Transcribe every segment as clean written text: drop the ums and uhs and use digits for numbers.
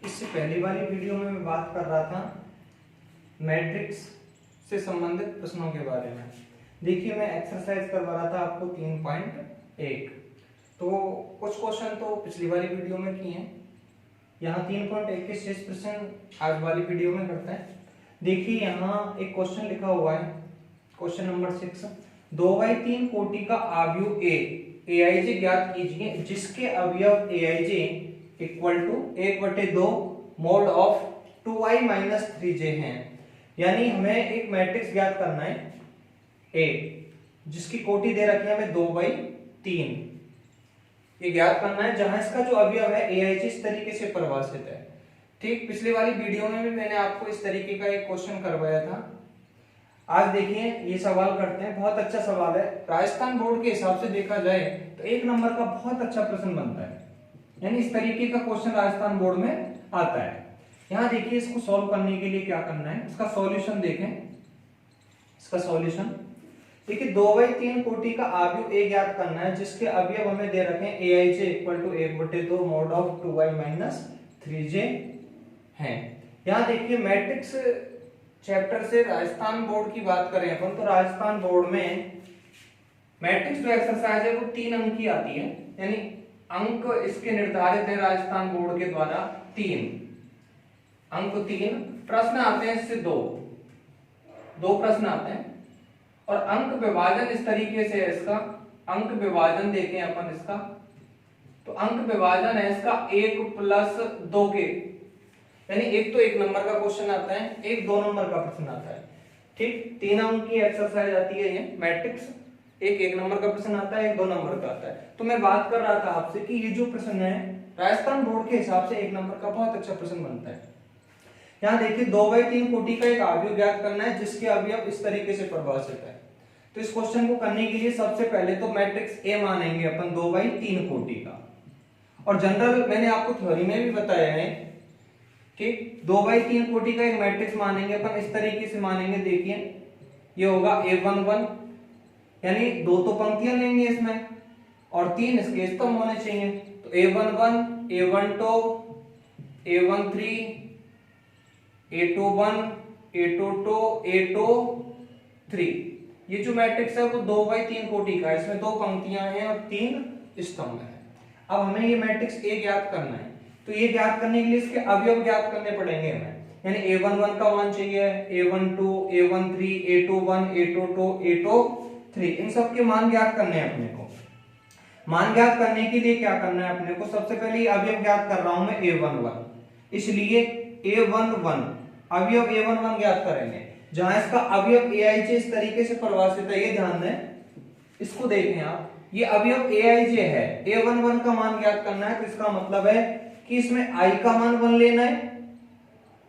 इससे पहली वाली वीडियो में मैं बात कर रहा था मैट्रिक्स से संबंधित प्रश्नों के बारे में। देखिए मैं एक्सरसाइज करवा रहा था आपको 3.1। तो कुछ क्वेश्चन तो पिछली वाली वीडियो में किए हैं, यहाँ 3.1 के शेष प्रश्न आज वाली वीडियो में करते हैं। देखिए यहाँ एक क्वेश्चन लिखा हुआ है, क्वेश्चन नंबर 6, 2/3 कोटि का आव्यूह aij ज्ञात कीजिए जिसके अवयव aij equal to 1/2 mod of 2i minus 3j है। यानी हमें एक मैट्रिक्स ज्ञात करना है A जिसकी कोटि दे रखी है हमें 2/3, ये ज्ञात करना है जहां इसका जो अवयव है aij इस तरीके से परिभाषित है। ठीक, पिछली वाली वीडियो में भी मैंने आपको इस तरीके का एक क्वेश्चन करवाया था। आज देखिए ये सवाल करते हैं, बहुत अच्छा सवाल है। राजस्थान बोर्ड के हिसाब से देखा जाए तो 1 नंबर का बहुत अच्छा प्रश्न बनता है, यानी इस तरीके का क्वेश्चन राजस्थान बोर्ड में आता है। यहाँ देखिए इसको सॉल्व करने के लिए क्या करना है, इसका सॉल्यूशन देखें। इसका सॉल्यूशन देखिए 2/3 कोटि का आव्यूह A ज्ञात करना है जिसके अवयव हमें दे रखे हैं aij equal to 1/2 mod of 2i minus 3j है। यहाँ देखिए मैट्रिक्स चैप्टर से राजस्थान बोर्ड की बात करें अपन तो राजस्थान बोर्ड में मैट्रिक्स जो एक्सरसाइज है वो 3 अंक की आती है, यानी अंक इसके निर्धारित है राजस्थान बोर्ड के द्वारा 3 अंक। 3 प्रश्न आते हैं, इससे दो प्रश्न आते हैं और अंक विभाजन इस तरीके से है। इसका अंक विभाजन देखें अपन, इसका तो अंक विभाजन है इसका 1 + 2 के, यानी एक तो 1 नंबर का क्वेश्चन आता है, एक 2 नंबर का प्रश्न आता है। ठीक, 3 अंक की एक्सरसाइज आती है ये मैट्रिक्स, एक 1 नंबर का प्रश्न आता है, एक 2 नंबर का आता है। तो मैं बात कर रहा था आपसे कि ये जो प्रश्न है राजस्थान बोर्ड के हिसाब से 1 नंबर का बहुत अच्छा प्रश्न बनता है। यहाँ देखिए 2/3 कोटि का एक आव्यूह ज्ञात करना है जिसके अवयव इस तरीके से परिभाषित है। तो इस क्वेश्चन को करने के लिए सबसे पहले तो मैट्रिक्स A मानेंगे अपन 2/3 कोटि का, और जनरल मैंने आपको थ्योरी में भी बताया है कि 2/3 कोटि का एक मैट्रिक्स मानेंगे अपन, इस तरीके से मानेंगे। देखिए ये होगा A11, यानी 2 तो पंक्तियां लेंगे इसमें और 3 इसके स्तंभ होने चाहिए। तो A11, A12, A13, A21, A22, A23, ये जो मैट्रिक्स है वो 2/3 कोटि का है, इसमें 2 पंक्तियां हैं और 3 स्तंभ है। अब हमें ये मैट्रिक्स A ज्ञात करना है, तो ये ज्ञात करने के लिए इसके अवयव ज्ञात करने पड़ेंगे हमें, यानी A11 का मान चाहिए, A12, A13, A21, A22, A23, इन सब के मान ज्ञात करने हैं अपने को। मान ज्ञात करने के लिए क्या करना है अपने को, सबसे पहले अवयव ज्ञात कर रहा हूं मैं A11, इसलिए A11 अवयव A11 ज्ञात करेंगे जहां इसका अवयव aij इस तरीके से परिभाषित है। ये ध्यान दें, इसको देखें आप, ये अवयव aij है, A11 का मान ज्ञात करना है। तो इसका मतलब है कि इसमें i का मान 1 लेना है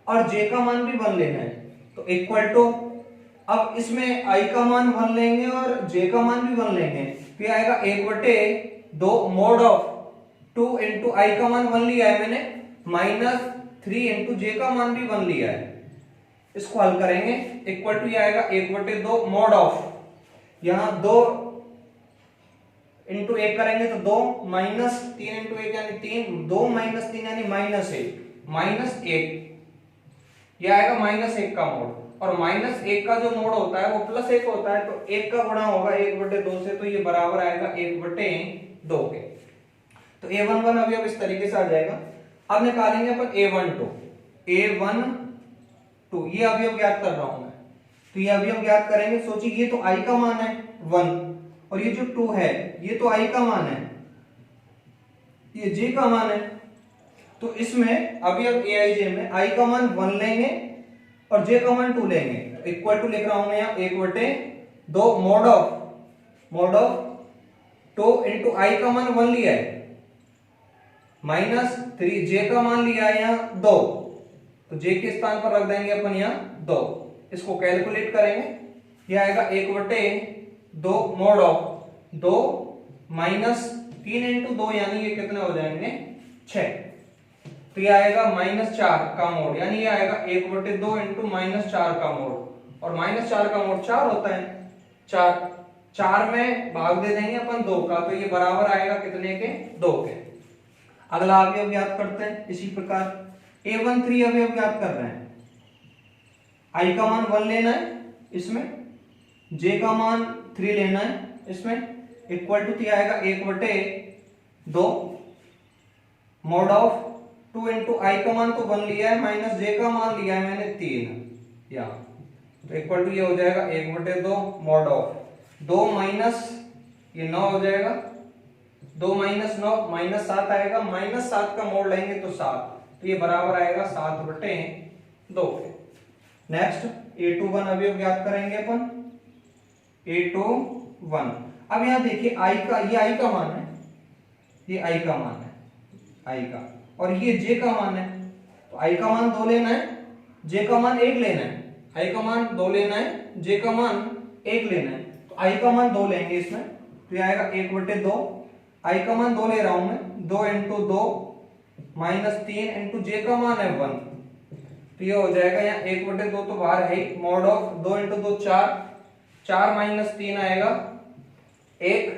और j का मान भी 1 लेना है। तो इक्वल टू, अब इसमें i का मान 1 लेंगे और j का मान भी 1 लेंगे, तो आएगा 1/2 मोड ऑफ 2 इंटू i का मान 1 लिया है मैंने, माइनस 3 इंटू j का मान भी 1 लिया है। इसको हल करेंगे, इक्वल टू ये आएगा 1/2 मोड ऑफ, यहां 2 इंटू 1 करेंगे तो 2 माइनस 3 इंटू 1 यानी 3, 2 माइनस 3 यानी -1, ये आएगा -1 का मोड, और -1 का जो मोड होता है वो +1 होता है, तो 1 का गुणा होगा 1/2 से, तो ये बराबर आएगा 1/2 के। तो A11 अवयव इस तरीके से आ जाएगा। अब निकालेंगे अपन A12, ये अवयव ज्ञात कर रहा हूं मैं, तो ये अवयव ज्ञात करेंगे। सोचिए ये तो i का मान है 1 और ये जो 2 है ये तो i का मान है, ये j का मान है। तो इसमें अवयव aij में i का मान 1 लेंगे और j का मान 2 लेंगे, इक्वल टू लिख रहा हूं मैं यहां 1/2 मोड ऑफ 2 इंटू i का मान 1 लिया है, -3 j का मान लिया है यहां 2, तो j के स्थान पर रख देंगे अपन यहाँ 2। इसको कैलकुलेट करेंगे, यह आएगा 1/2 मोड ऑफ 2 माइनस 3 इंटू 2, यानी ये कितने हो जाएंगे 6, तो ये आएगा -4 का मोड, यानी ये आएगा 1/2 इंटू -4 का मोड, और -4 का मोड 4 होता है, 4 में भाग दे देंगे अपन 2 का, तो ये बराबर आएगा कितने के 2 के। अगला अवयव ज्ञात करते हैं इसी प्रकार। A13 अवयव ज्ञात कर रहे हैं। I का मान 1 लेना है इसमें, J का मान 3 लेना है इसमें, इक्वल टू क्या आएगा 1/2 मॉड ऑफ 2 इंटू I का मान तो 1 लिया है माइनस J का मान लिया है मैंने 3 यहाँ, तो इक्वल टू ये हो जाएगा 1/2 मॉड ऑफ 2 माइनस ये 9 हो जाएगा, 2 माइनस 9 माइनस 7 आएगा, माइनस 7 का मोड लेंगे तो 7, तो ये बराबर आएगा 7/2। नेक्स्ट A21 अवयव ज्ञात करेंगे अपन। A21 अब यहां देखिए I का, ये I का मान है, ये I का मान है, I का, और ये J का मान है, तो I का मान 2 लेना है, J का मान 1 लेना है, I का मान 2 लेना है, J का मान 1 लेना है, तो I का मान 2 लेंगे इसमें, तो ये आएगा 1/2, I का मान 2 ले रहा हूं मैं, 2 इंटू 2 माइनस 3 इंटू J का मान है 1, तो ये हो जाएगा यहाँ 1/2 तो बाहर है, मॉड ऑफ 2 इंटू 2 4, 4 माइनस 3 आएगा 1,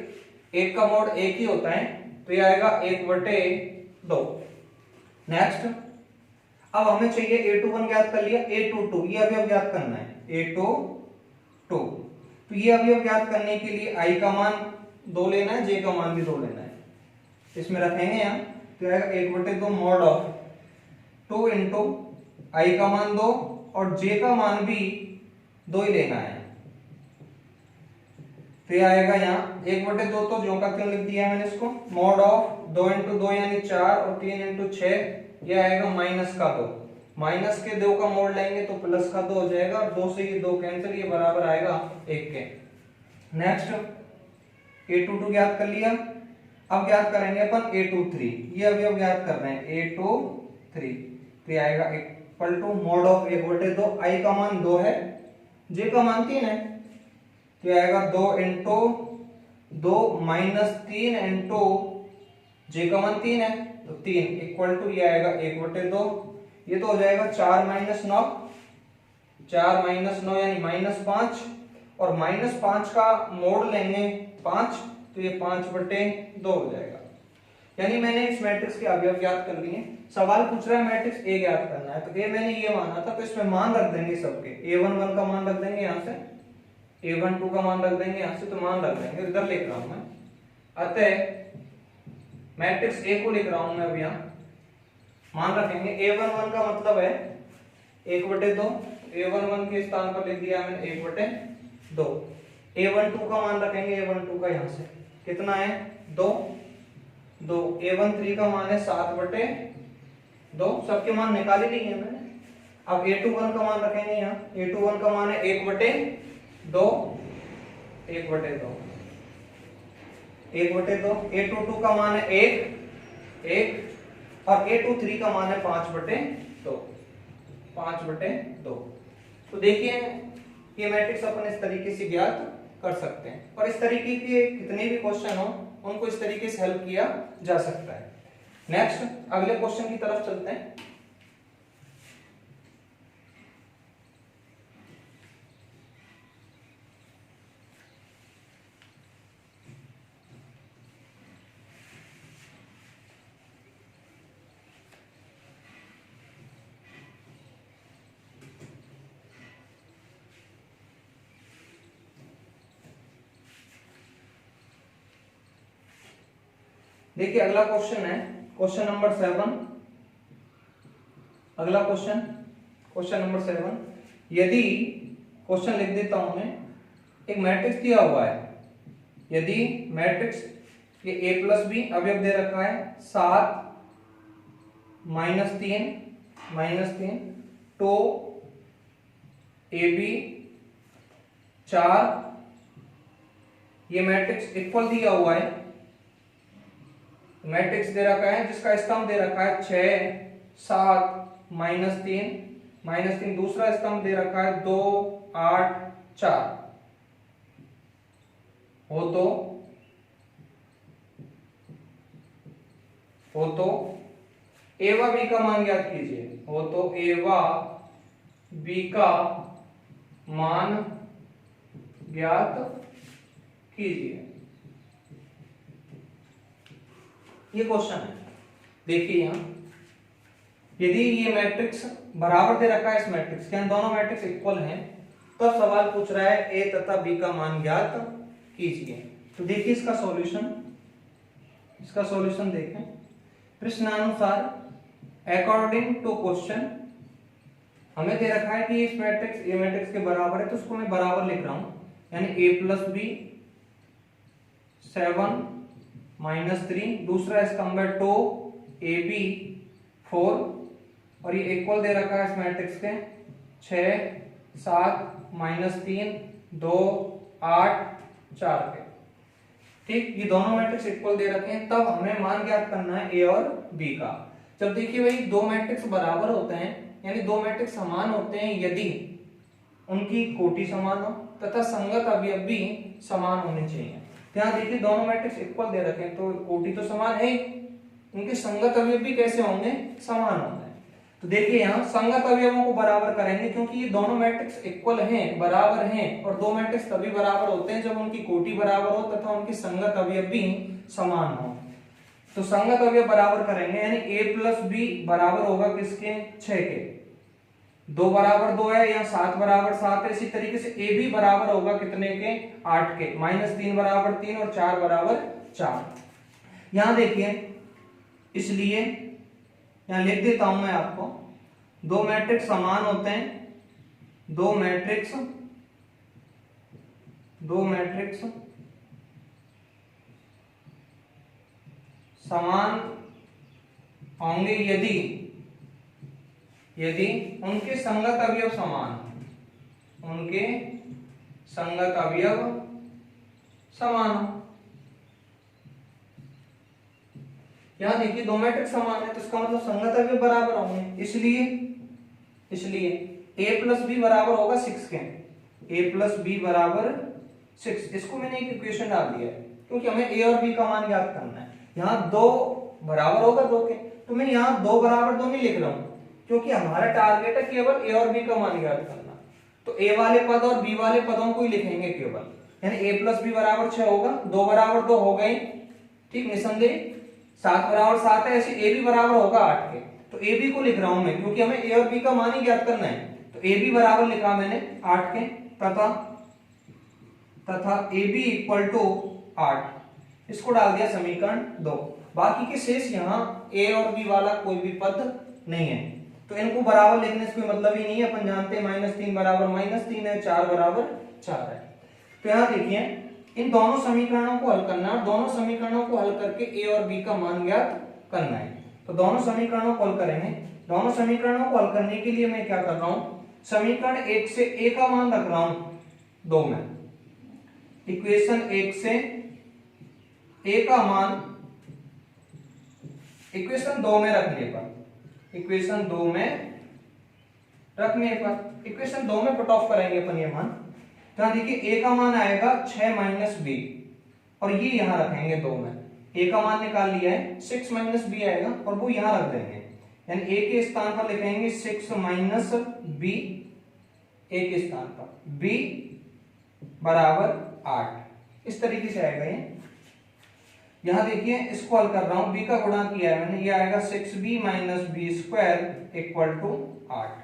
1 का मोड 1 ही होता है, तो ये आएगा 1/2। नेक्स्ट अब हमें चाहिए A21 ज्ञात कर लिया, A22 ये अवयव ज्ञात करना है, A22 तो ये अवयव ज्ञात करने के लिए I का मान 2 लेना है, J का मान भी 2 लेना है, इसमें रखेंगे यहाँ, तो आएगा 1/2 मॉड ऑफ 2 इंटू I का मान 2 और J का मान भी 2 ही लेना है, तो ये आएगा यहाँ 1/2 तो ज्यों का त्यों लिख दिया है मैंने इसको, मॉड ऑफ 2 इंटू 2 यानी 4 और 3 इंटू 6 ये आएगा माइनस का 2, माइनस के 2 का मोड लेंगे तो प्लस का 2 हो जाएगा, और 2 से ये 2 कैंसिल, ये बराबर आएगा 1 के। नेक्स्ट A22 ज्ञात कर लिया, अब ज्ञात करेंगे अपन A23, ये अवयव ज्ञात कर रहे हैं A23, तो ये आएगा equal to mod of 1/2, I का मान 2 है, J का मान 3 है, तो ये आएगा 2 इंटू 2 माइनस 3 इंटू J का मान 3 है, तो 3 इक्वल टू ये आएगा 1/2, ये तो हो जाएगा 4 माइनस 9, 4 माइनस 9 यानी माइनस 5, और माइनस 5 का मोड लेंगे 5, तो ये 5/2 हो जाएगा। यानी मैंने इस मैट्रिक्स के अवयव ज्ञात कर लिए। सवाल पूछ रहा है मैट्रिक्स A ज्ञात करना है, तो A मैंने ये माना था, तो इसमें मान रख देंगे सबके, A11 का मान रख देंगे यहाँ से, A12 का मान रख देंगे यहाँ से, तो मान रख देंगे, इधर लिख रहा हूं मैं, अतः मैट्रिक्स A को लिख रहा हूं मैं अब यहाँ, मान रखेंगे। A11 का मतलब है 1/2, A11 के स्थान पर लिख दिया मैंने 1/2। A12 का मान रखेंगे, A12 का यहाँ से कितना है 2, A13 का मान है 7/2, सबके मान निकाल ही लिए हैं मैंने। अब A21 का मान रखेंगे यहाँ, A21 का मान है 1/2, 1/2, A22 का मान है 1, और A23 का मान है 5/2, 5/2। तो देखिए ये मैट्रिक्स अपन इस तरीके से ज्ञात कर सकते हैं, और इस तरीके के कितने भी क्वेश्चन हो उनको इस तरीके से हेल्प किया जा सकता है। नेक्स्ट अगले क्वेश्चन की तरफ चलते हैं। देखिए अगला क्वेश्चन है क्वेश्चन नंबर 7। अगला क्वेश्चन नंबर 7, यदि क्वेश्चन लिख देता हूं मैं, एक मैट्रिक्स दिया हुआ है, यदि मैट्रिक्स ये A+B अवयव दे रखा है 7 -3 तो AB 4, ये मैट्रिक्स इक्वल दिया हुआ है, मैट्रिक्स दे रखा है जिसका स्तंभ दे रखा है 6 7 -3 दूसरा स्तंभ दे रखा है 2 8 4, हो तो A व B का मान ज्ञात कीजिए, हो तो A व B का मान ज्ञात कीजिए। ये क्वेश्चन है, देखिए यहां यदि ये मैट्रिक्स बराबर दे रखा है इस मैट्रिक्स के, दोनों मैट्रिक्स इक्वल हैं, तो सवाल पूछ रहा है ए तथा बी का मान ज्ञात कीजिए। तो देखिए इसका सॉल्यूशन देखें। प्रश्नानुसार अकॉर्डिंग टू क्वेश्चन हमें दे रखा है कि इस मैट्रिक्स ए मैट्रिक्स के बराबर है, तो उसको मैं बराबर लिख रहा हूं, यानी a प्लस बी 7 माइनस 3, दूसरा इसका नंबर 2 ab 4, और ये इक्वल दे रखा है इस मैट्रिक्स के 6 7 माइनस 3 2 8 4 के। ठीक, ये दोनों मैट्रिक्स इक्वल दे रखे हैं, तब हमें मान ज्ञात करना है ए और बी का। जब देखिए भाई दो मैट्रिक्स बराबर होते हैं, यानी दो मैट्रिक्स समान होते हैं यदि उनकी कोटि समान हो तथा संगत अवयव भी समान होने चाहिए। यहाँ देखिए दोनों मैट्रिक्स इक्वल दे रखे हैं, तो कोटि तो समान है, उनके संगत अवयव भी कैसे होंगे, समान होंगे। तो देखिए यहाँ संगत अवयवों को बराबर करेंगे, क्योंकि ये दोनों मैट्रिक्स इक्वल हैं, बराबर हैं, और दो मैट्रिक्स तभी बराबर होते हैं जब उनकी कोटि बराबर हो तथा उनके संगत अवयव भी समान हो। तो संगत अवयव बराबर करेंगे, यानी a प्लस बी बराबर होगा किसके, 6 के। 2 बराबर 2 है, या 7 बराबर 7 है। इसी तरीके से a भी बराबर होगा कितने के, 8 के। माइनस 3 बराबर 3 और 4 बराबर 4। यहां देखिए, इसलिए यहां लिख देता हूं मैं आपको, दो मैट्रिक्स समान होते हैं, दो मैट्रिक्स समान होंगे यदि उनके संगत अवयव समान हो, उनके संगत अवयव समान हो। यहां देखिए दो मैट्रिक्स समान है, तो इसका मतलब संगत अवयव बराबर होंगे, इसलिए a प्लस बी बराबर होगा 6 के। a प्लस बी बराबर 6, इसको मैंने एक इक्वेशन डाल दिया है, क्योंकि हमें a और b का मान ज्ञात करना है। यहाँ 2 बराबर होगा 2 के, तो मैं यहाँ 2 बराबर 2 नहीं लिख रहा हूं, क्योंकि हमारा टारगेट है केवल a और b का मान ज्ञात करना। तो a वाले पद और b वाले पदों को ही लिखेंगे केवल, यानी a प्लस बी बराबर 6 होगा, 2 बराबर 2 हो गए, ठीक, निसंदेह। 7 बराबर 7 है, ऐसे a भी बराबर होगा 8 के। तो a b को लिख रहा हूं मैं, क्योंकि हमें a और b का मान ही ज्ञात करना है। तो a b बराबर लिखा मैंने 8 के, तथा a b इक्वल टू 8, इसको डाल दिया समीकरण 2। बाकी के शेष यहाँ a और b वाला कोई भी पद नहीं है, तो इनको बराबर लिखने से कोई मतलब ही नहीं है। अपन जानते हैं -3 बराबर -3 है, 4 बराबर 4 है। तो यहाँ देखिए इन दोनों समीकरणों को हल करना है, दोनों समीकरणों को हल करके a और b का मान ज्ञात करना है। तो दोनों समीकरणों को हल करेंगे। दोनों समीकरणों को हल करने के लिए मैं क्या कर रहा हूं, समीकरण 1 से a का मान रख रहा हूं 2 में। इक्वेशन 1 से a का मान इक्वेशन 2 में रखने पर, इक्वेशन 2 में पुट ऑफ करेंगे अपन ये मान। तो देखिए a का मान आएगा 6 माइनस बी, और ये यहां रखेंगे 2 में। a का मान निकाल लिया है, 6 माइनस बी आएगा और वो यहां रख देंगे, यानी a के स्थान पर लिखेंगे 6 माइनस बी, a के स्थान पर b बराबर 8। इस तरीके से आएगा ये। यहां देखिए इसको हल कर रहा हूं, b का गुणा किया है मैंने, ये आएगा 6b minus b square equal to 8।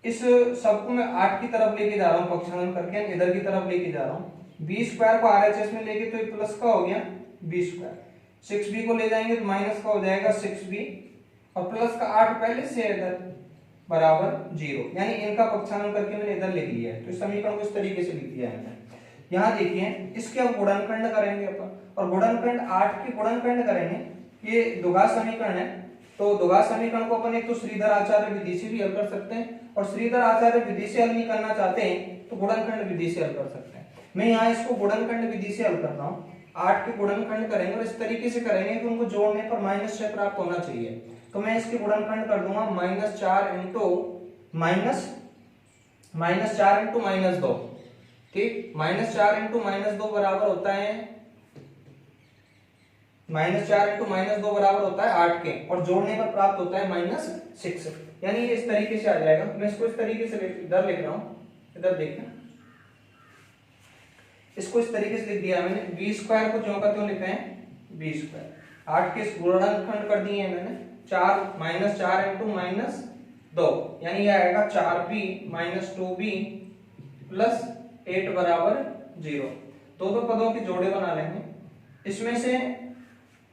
इस सबको मैं 8 की तरफ लेके जा रहा हूं, पक्षांतर करके इधर की तरफ लेके जा रहा हूं। बी स्क्वायर को आरएचएस में लेके तो ये प्लस का हो गया बी स्क्वायर, 6b को ले जाएंगे तो माइनस का हो जाएगा 6b, और प्लस का 8 पहले से है इधर बराबर 0, यानी इनका पक्षांतर करके मैंने इधर लिख लिया है। तो इस समीकरण को इस तरीके से लिख दिया है। यहाँ देखिए इसके अब गुणनखंड करेंगे अपन, और गुणनखंड 8 के गुणनखंड करेंगे। ये द्विघात समीकरण है, तो द्विघात समीकरण को अपन एक तो श्रीधर आचार्य विधि से भी हल कर सकते हैं, और श्रीधर आचार्य विधि से हल नहीं करना चाहते हैं तो गुणनखंड विधि से हल कर सकते हैं। मैं यहाँ इसको गुणनखंड विधि से हल कर रहा हूँ। 8 के गुणनखंड करेंगे और इस तरीके से करेंगे कि उनको जोड़ने पर -6 प्राप्त होना चाहिए। तो मैं इसके गुणनखंड कर दूंगा -4 इंटू -2, ठीक, -4 इंटू -2 बराबर होता है -4 इंटू -2 बराबर होता है 8 के, और जोड़ने पर प्राप्त होता है -6, यानी ये इस तरीके से आ जाएगा। मैं इसको इस तरीके से इधर लिख रहा हूं, इधर देखना, इसको इस तरीके से लिख दिया मैंने। बी स्क्वायर को ज्यों का त्यों लिखा है बी स्क्वायर, 8 के गुणनखंड कर दिए हैं मैंने, 4 इंटू -2, यानी ये आएगा 4b - 2b प्लस 8 बराबर 0। दो पदों के जोड़े बना लेंगे। इसमें से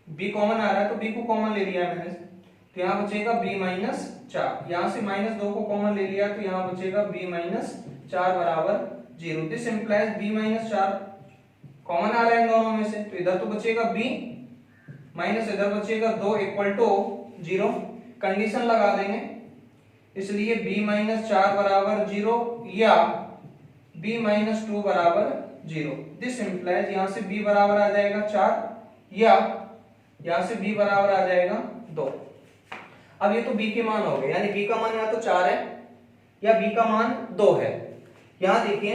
b कॉमन आ रहा है तो b को कॉमन ले लिया मैंने, तो यहाँ बचेगा b - 4। यहाँ से -2 को कॉमन ले लिया तो यहाँ बचेगा b - 4 बराबर 0। दिस इंप्लाइज b - 4 कॉमन आ रहा है इन दोनों में से, तो इधर तो बचेगा b माइनस इधर बचेगा 2 इक्वल टू 0। कंडीशन लगा देंगे, इसलिए b - 4 बराबर 0 या b - 2 बराबर 0। दिस इंप्लाइज यहाँ से b बराबर आ जाएगा 4 या यहाँ से b बराबर आ जाएगा 2। अब ये तो b के मान हो गए, यानी b का मान या तो 4 है या b का मान 2 है। यहाँ देखिए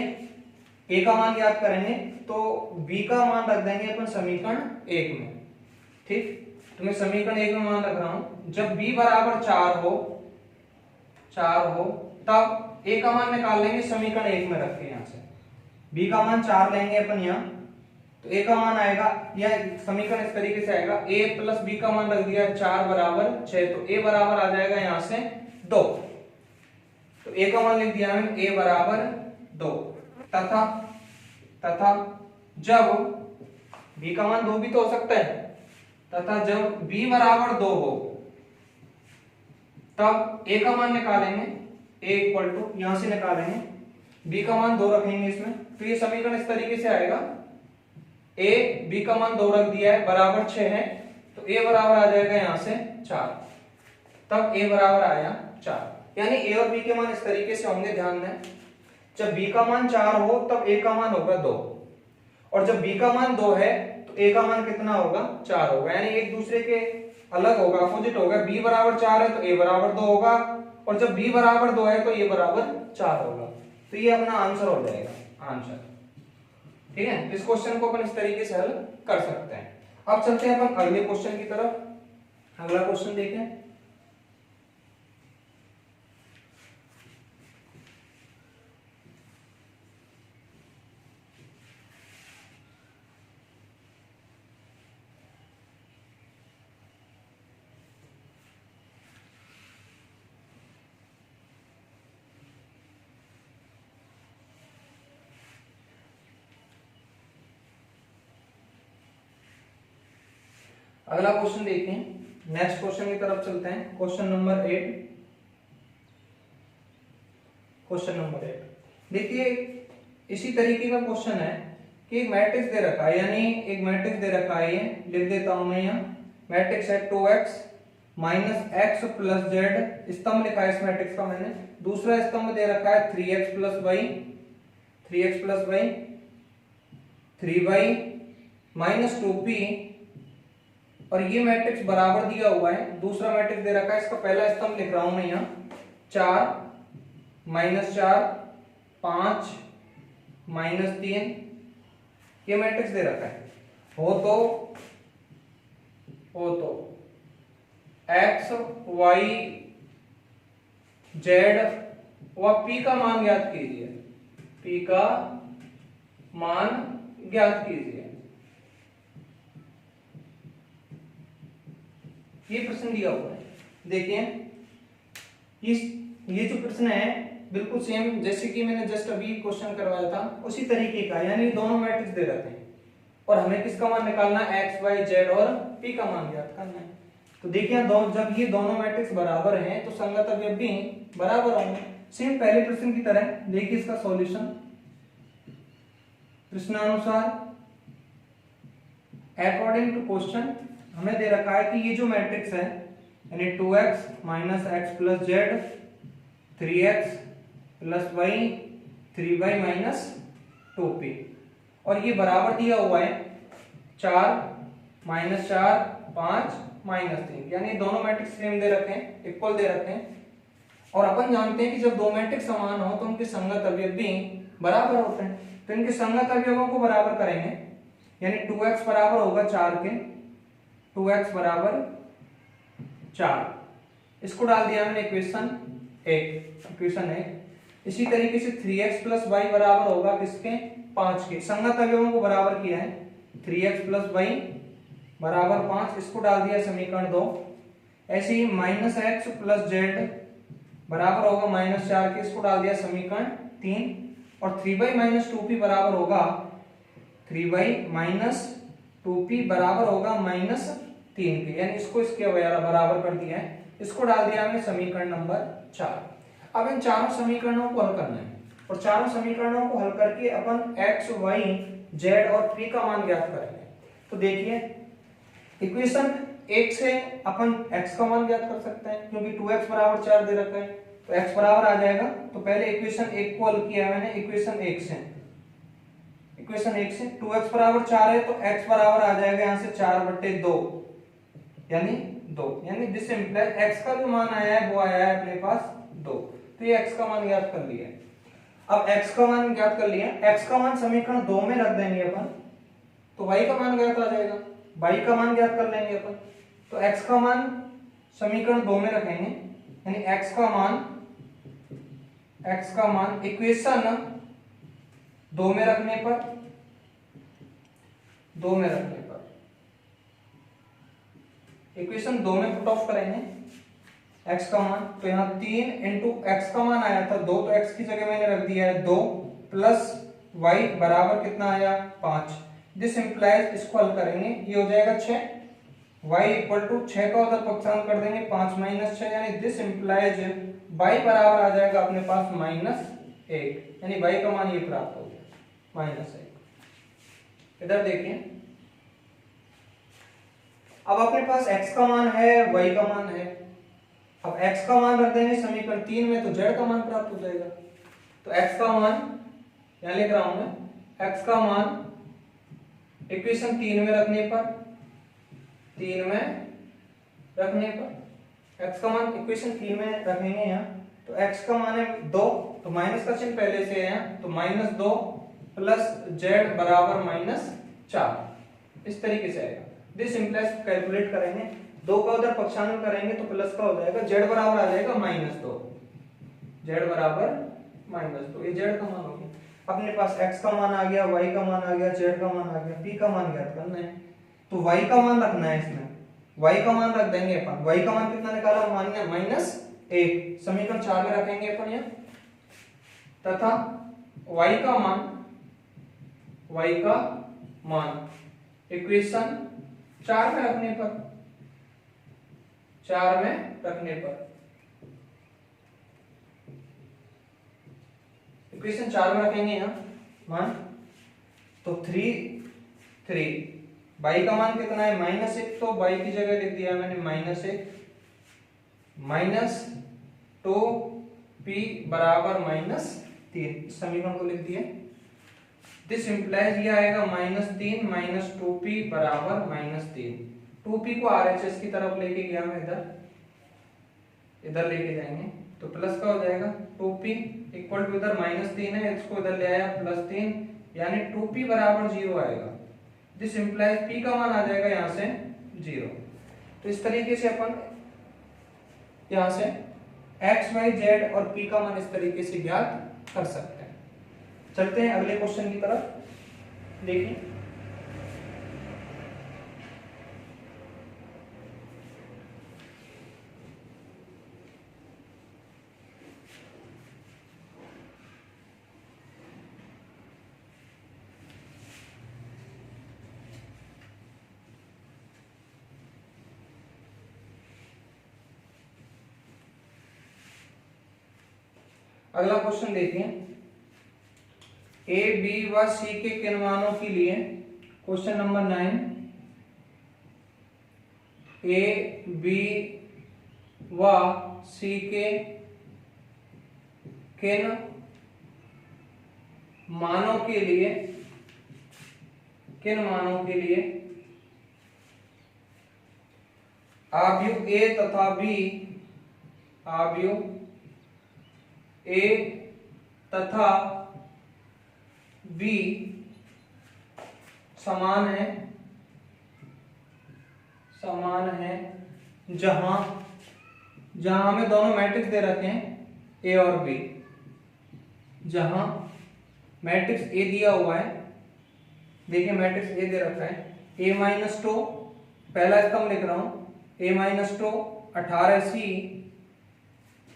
a का मान याद करेंगे तो b का मान रख देंगे अपन समीकरण 1 में, ठीक। तो मैं समीकरण 1 में मान रख रहा हूं, जब b बराबर 4 हो तब a का मान निकाल लेंगे समीकरण 1 में रख के। यहाँ से b का मान 4 लेंगे अपन यहाँ, तो a का मान आएगा, या समीकरण इस तरीके से आएगा, a प्लस b का मान रख दिया 4 बराबर 6, तो a बराबर आ जाएगा यहाँ से 2। तो a का मान लिख दिया मैंने a बराबर 2, तथा जब b का मान 2 भी तो हो सकता है, तथा जब b बराबर 2 हो तब a का मान निकालेंगे, a इक्वल टू यहां से निकालेंगे b का मान 2 रखेंगे इसमें, तो ये समीकरण इस तरीके से आएगा, a b का मान 2 रख दिया है बराबर 6 है, तो a बराबर आ जाएगा यहां से 4, तब a बराबर आया 4। यानी a और b के मान इस तरीके से होंगे, ध्यान दें। जब b का मान 4 हो तब a का मान होगा 2, और जब b का मान 2 है तो a का मान कितना होगा 4 होगा, यानी एक दूसरे के अलग होगा, अपोजिट होगा। b बराबर 4 है तो a बराबर 2 होगा, और जब b बराबर 2 है तो a बराबर 4 होगा। तो ये अपना आंसर हो जाएगा, आंसर, ठीक है। इस क्वेश्चन को अपन इस तरीके से हल कर सकते हैं। अब चलते हैं अपन अगले क्वेश्चन की तरफ। अगला क्वेश्चन देखें। अगला क्वेश्चन देखते हैं, नेक्स्ट क्वेश्चन की तरफ चलते हैं। Question number 8। क्वेश्चन नंबर 8 देखिए, इसी तरीके का क्वेश्चन है कि एक मैट्रिक्स दे रखा है, यानी एक मैट्रिक्स दे रखा है, ये लिख देता हूं मैं यहाँ। मैट्रिक्स है 2x minus x plus Z, स्तंभ लिखा है इस मैट्रिक्स का मैंने। दूसरा स्तंभ दे रखा है 3x plus y, 3y minus 2p, और ये मैट्रिक्स बराबर दिया हुआ है। दूसरा मैट्रिक्स दे रखा है, इसका पहला स्तंभ लिख रहा हूं मैं यहाँ, 4 माइनस 4 5 माइनस 3, ये मैट्रिक्स दे रखा है। हो तो x y z व p का मान ज्ञात कीजिए, p का मान ज्ञात कीजिए। ये प्रश्न दिया हुआ है। देखिए ये जो प्रश्न है बिल्कुल सेम जैसे कि मैंने जस्ट अभी क्वेश्चन करवाया था उसी तरीके का, यानी दोनों मैट्रिक्स दे रखे हैं और हमें किसका मान निकालना है, x y z और p का मान ज्ञात करना है। तो देखिए जब ये दोनों मैट्रिक्स बराबर हैं तो संगत अवयव भी बराबर होंगे। सेम पहले प्रश्न की तरह देखिए इसका सॉल्यूशन। प्रश्नानुसार अकॉर्डिंग टू क्वेश्चन हमें दे रखा है कि ये जो मैट्रिक्स है यानी 2x minus x plus z, 3x plus y, 3y minus 2p, और ये बराबर दिया हुआ है 4 माइनस 4 5 माइनस 3, यानी दोनों मैट्रिक्स सेम दे रखे हैं, इक्वल दे रखे हैं। और अपन जानते हैं कि जब दो मैट्रिक्स समान हो तो उनके संगत अवयव भी बराबर होते हैं। तो इनके संगत अवयवों को बराबर करेंगे, यानी 2x बराबर होगा 4 के, 2x बराबर 4, इसको डाल दिया मैंने इक्वेशन 1। इसी तरीके से 3x प्लस वाई बराबर होगा किसके, 5 के। संगत अवयवों को बराबर किया है, 3x प्लस वाई बराबर 5, इसको डाल दिया समीकरण 2। ऐसे ही माइनस एक्स प्लस जेड बराबर होगा -4 के, इसको डाल दिया समीकरण 3, और 3/-2p बराबर होगा 3/-2p बराबर होगा -3 के, यानी इसको इसके बराबर कर दिया है, इसको डाल दिया हमने समीकरण नंबर 4। अब इन चारों समीकरणों को हल करना है, और चारों समीकरणों को हल करके अपन x, y, z और p का मान ज्ञात करेंगे। तो देखिए इक्वेशन 1 से अपन x का मान ज्ञात कर सकते हैं, क्योंकि 2x बराबर 4 दे रखा है, तो x बराबर आ जाएगा। तो पहले इक्वेशन 1 को हल किया मैंने इक्वेशन 1 से, 2x बराबर 4 है, तो x बराबर आ जाएगा यहाँ से 4/2 यानी 2, यानी दिस इंप्लाइज x का जो मान आया है वो आया है अपने पास 2। तो ये x का मान ज्ञात कर लिया है। अब x का मान ज्ञात कर लिया, x का मान समीकरण 2 में रख देंगे अपन, तो y का मान ज्ञात आ जाएगा, y का मान ज्ञात कर लेंगे अपन। तो x का मान समीकरण 2 में रखेंगे, यानी x का मान इक्वेशन 2 में रखने पर इक्वेशन 2 में पुट ऑफ करेंगे x का मान, तो यहाँ 3 इंटू x का मान आया था 2, तो x की जगह मैंने रख दिया है 2 प्लस y बराबर कितना आया 5। दिस इंप्लाइज, इसको हल करेंगे, ये हो जाएगा 6, y इक्वल टू 6 का उधर पक्षांतर कर देंगे 5 - 6, यानी दिस इंप्लाइज y बराबर आ जाएगा अपने पास -1, यानी y का मान ये प्राप्त हो गया -1। इधर देखिए, अब अपने पास x का मान है, y का मान है, अब x का मान रख देंगे समीकरण 3 में, तो z का मान प्राप्त हो जाएगा। तो x का मान यहां लिख रहा हूं मैं, x का मान इक्वेशन 3 में रखने पर x का मान इक्वेशन 3 में रखेंगे यहाँ, तो x का मान है 2, तो माइनस का चिन्ह पहले से है, तो -2 प्लस z बराबर -4, इस तरीके से आएगा। दिस इंप्लाइज कैलकुलेट करेंगे, 2 का उधर पक्षांतर करेंगे तो प्लस का हो जाएगा, z बराबर आ जाएगा -2, z बराबर -2, ये z का मान हो गया। अपने पास x का मान आ गया, y का मान आ गया, z का मान आ गया, p का मान ज्ञात करना है, तो y का मान रखना है इसमें, y का मान रख देंगे अपन। y का मान कितना निकाला, -1, समीकरण 4 में रखेंगे अपन यहाँ, तथा y का मान इक्वेशन 4 में रखने पर इक्वेशन 4 में रखेंगे यहाँ मान, तो 3 y का मान कितना है -1, तो y की जगह लिख दिया मैंने -1 -2p बराबर -3, समीकरण को लिख दिया। दिस इंप्लाइज ये आएगा -3 - 2p बराबर -3, 2p को RHS की तरफ लेके गया मैं, इधर लेके जाएंगे तो प्लस का हो जाएगा, 2p इक्वल टू इधर -3 है, इसको इधर ले आया +3, यानी 2p बराबर 0 आएगा। दिस इंप्लाइज p का मान आ जाएगा यहाँ से 0। तो इस तरीके से अपन यहाँ से x, y, z और p का मान इस तरीके से ज्ञात कर सकते हैं। चलते हैं अगले क्वेश्चन की तरफ। देखिए अगला क्वेश्चन देखिए, ए, बी व सी के किन मानों के लिए, क्वेश्चन नंबर 9, ए, बी व सी के किन मानों के लिए आव्यूह ए तथा बी, ए तथा बी समान है जहां हमें दोनों मैट्रिक्स दे रखे हैं ए और बी। जहां मैट्रिक्स ए दिया हुआ है, देखिए मैट्रिक्स ए दे रखा है, a - 2, पहला स्तंभ लिख रहा हूं, a - 2 18C,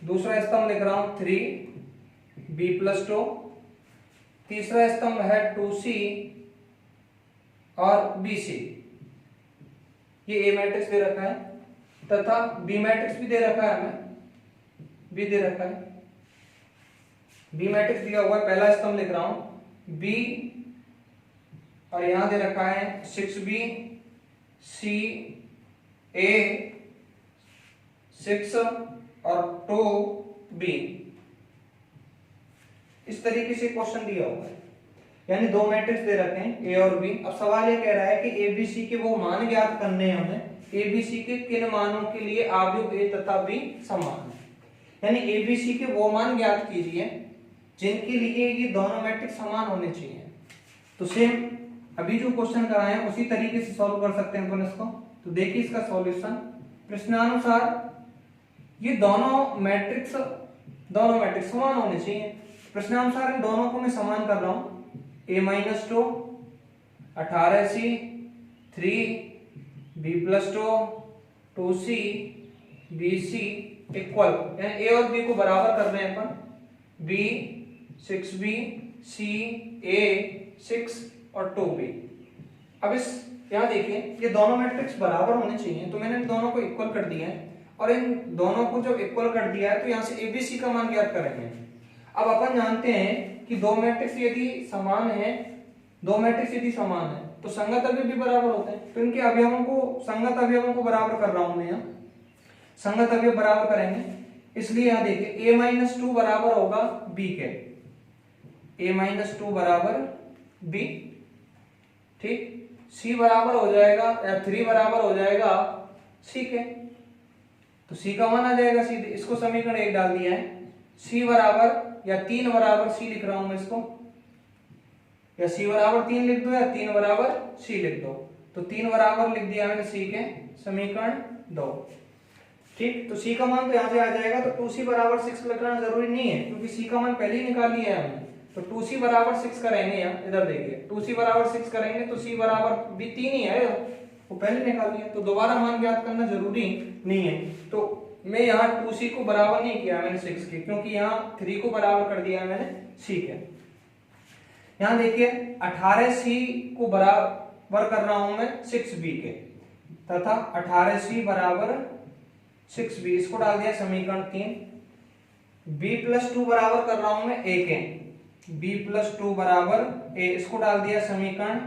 दूसरा स्तंभ लिख रहा हूं 3B + 2, तीसरा स्तंभ है 2C और BC। ये ए मैट्रिक्स दे रखा है तथा बी मैट्रिक्स भी दे रखा है, हमें बी दे रखा है, बी मैट्रिक्स दिया हुआ है। पहला स्तंभ लिख रहा हूं बी और यहां दे रखा है 6B C A 6 और 2B। इस तरीके से क्वेश्चन दिया हुआ है, यानी दो मैट्रिक्स दे रखे हैं ए और बी। अब सवाल ये कह रहा है कि एबीसी के वो मान ज्ञात करने हैं हमें, एबीसी के किन मानों के लिए अवयव ए तथा बी समान है। यानी एबीसी के वो मान ज्ञात कीजिए जिनके लिए ये दोनों मैट्रिक्स समान होने चाहिए। तो सेम अभी जो क्वेश्चन कराए हैं उसी तरीके से सॉल्व कर सकते हैं अपन इसको। तो देखिए इसका सॉल्यूशन, प्रश्नानुसार ये दोनों मैट्रिक्स समान होने चाहिए। प्रश्नानुसार इन दोनों को मैं समान कर रहा हूं, a-2 18C 3B + 2 2C BC equal, यानी a और b को बराबर कर रहे हैं अपन, b 6B C A 6 और 2B। अब इस यहां देखिए ये दोनों मैट्रिक्स बराबर होने चाहिए, तो मैंने इन दोनों को इक्वल कर दिया है और इन दोनों को जब इक्वल कर दिया है तो यहां से एबीसी का मान ज्ञात करेंगे। अब अपन जानते हैं कि दो मैट्रिक्स यदि समान है तो संगत अवयव भी बराबर होते हैं। तो इनके अवयवों को, संगत अवयवों को बराबर कर रहा हूं मैं, यहाँ संगत अवयव बराबर करेंगे। इसलिए यहां देखिए a-2 बराबर होगा b के, a-2 बराबर b, ठीक। c बराबर हो जाएगा या 3 बराबर हो जाएगा c के, तो c का मान आ जाएगा सीधे। इसको समीकरण 1 डाल दिया है, c बराबर या 3 बराबर c लिख रहा हूं मैं इसको, या c बराबर 3 लिख दो या 3 बराबर c लिख दो। तो 3 बराबर लिख दिया मैंने c के, समीकरण 2, ठीक। तो c का मान तो यहां से आ जाएगा। तो 2c बराबर 6 लिखना जरूरी नहीं है क्योंकि c का मान पहले ही निकाल लिया है हमने। तो 2c बराबर 6 करेंगे, यहाँ इधर देखिए 2c बराबर 6 करेंगे तो c बराबर भी 3 ही है, वो पहले निकाल लिया, तो दोबारा मान ज्ञात करना जरूरी नहीं है। तो मैं यहाँ 2c को बराबर नहीं किया मैंने 6 के, क्योंकि यहाँ 3 को बराबर कर दिया मैंने c के। यहाँ देखिए 18c को बराबर कर रहा हूं मैं 6b के तथा 18c बराबर 6b, इसको डाल दिया समीकरण 3। b + 2 बराबर कर रहा हूं मैं a के, b + 2 बराबर a, इसको डाल दिया समीकरण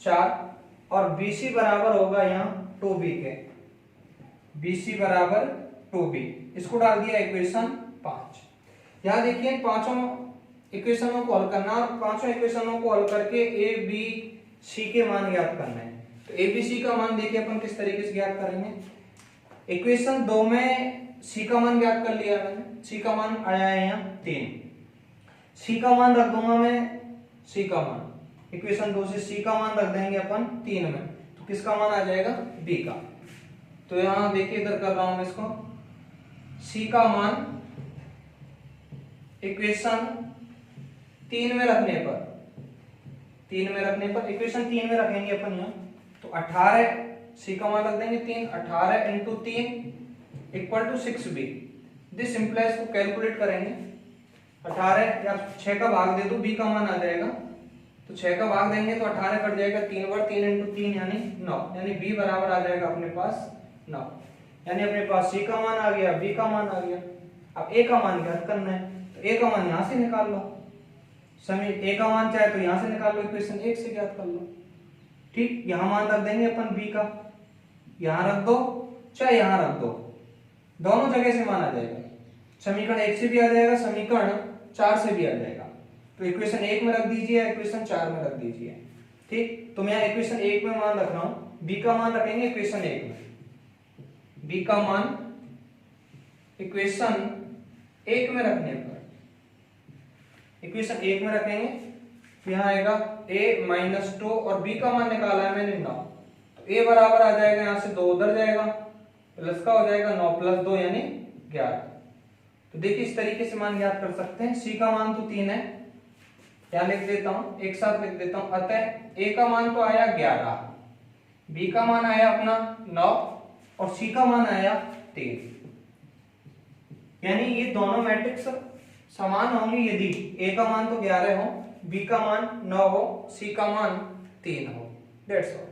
4। और bc बराबर होगा यहाँ 2b के, bc बराबर 2b, इसको डाल दिया इक्वेशन 5। यहाँ देखिए पांचों इक्वेशनों को हल करना और पांचों इक्वेशनों को हल करके a b c के मान ज्ञात करना है। तो a b c का मान देखिए अपन किस तरीके से ज्ञात करेंगे। इक्वेशन 2 में c का मान ज्ञात कर लिया मैंने, c का मान आया है यहाँ 3, c का मान रख दूंगा मैं, c का मान इक्वेशन 2 से c का मान रख देंगे अपन 3 में, तो किसका मान आ जाएगा b का। तो यहाँ देखिए इधर कर रहा हूं मैं इसको, c का मान इक्वेशन 3 में रखने पर इक्वेशन 3 में रखेंगे अपन यहाँ, तो 18 c का मान रख देंगे 3, 18 × 3 = 6b। दिस इंप्लाइज को कैलकुलेट करेंगे, 18 या 6 का भाग दे दो b का मान आ जाएगा, तो 6 का भाग देंगे तो 18 कट जाएगा, 3 बार 3 × 3 यानी 9, यानी b बराबर आ जाएगा अपने पास 9। यानी अपने पास c का मान आ गया, b का मान आ गया। अब a का मान ज्ञात करना है, तो a का मान यहां से निकाल लो, a का मान चाहे तो यहां से निकाल लो, इक्वेशन 1 से ज्ञात कर लो, ठीक। यहां मान रख देंगे अपन b का, यहां रख दो चाहे यहां रख दो, दोनों जगह से मान आ जाएगा। समीकरण 1 से भी आ जाएगा, समीकरण 4 से भी आ जाएगा। तो इक्वेशन 1 में रख दीजिए, इक्वेशन 4 में रख दीजिए, ठीक। तो मैं इक्वेशन 1 में मान रख रहा हूं, b का मान रखेंगे इक्वेशन 1 में, b का मान इक्वेशन 1 में रखने पर इक्वेशन 1 में रखेंगे, तो यहां आएगा a-2 और b का मान निकाला है मैंने 9, तो a बराबर आ जाएगा, यहां से 2 उधर जाएगा, प्लस का हो जाएगा 9 + 2 यानी 11। तो देखिए इस तरीके से मान ज्ञात कर सकते हैं। c का मान तो 3 है, यहां लिख देता हूं, एक साथ लिख देता हूं। अतः a का मान तो आया 11, b का मान आया अपना 9 और c का मान आया 3। यानी ये दोनों मैट्रिक्स समान होंगे यदि ए का मान तो 11 हो, बी का मान 9 हो, सी का मान 3 हो। That's all.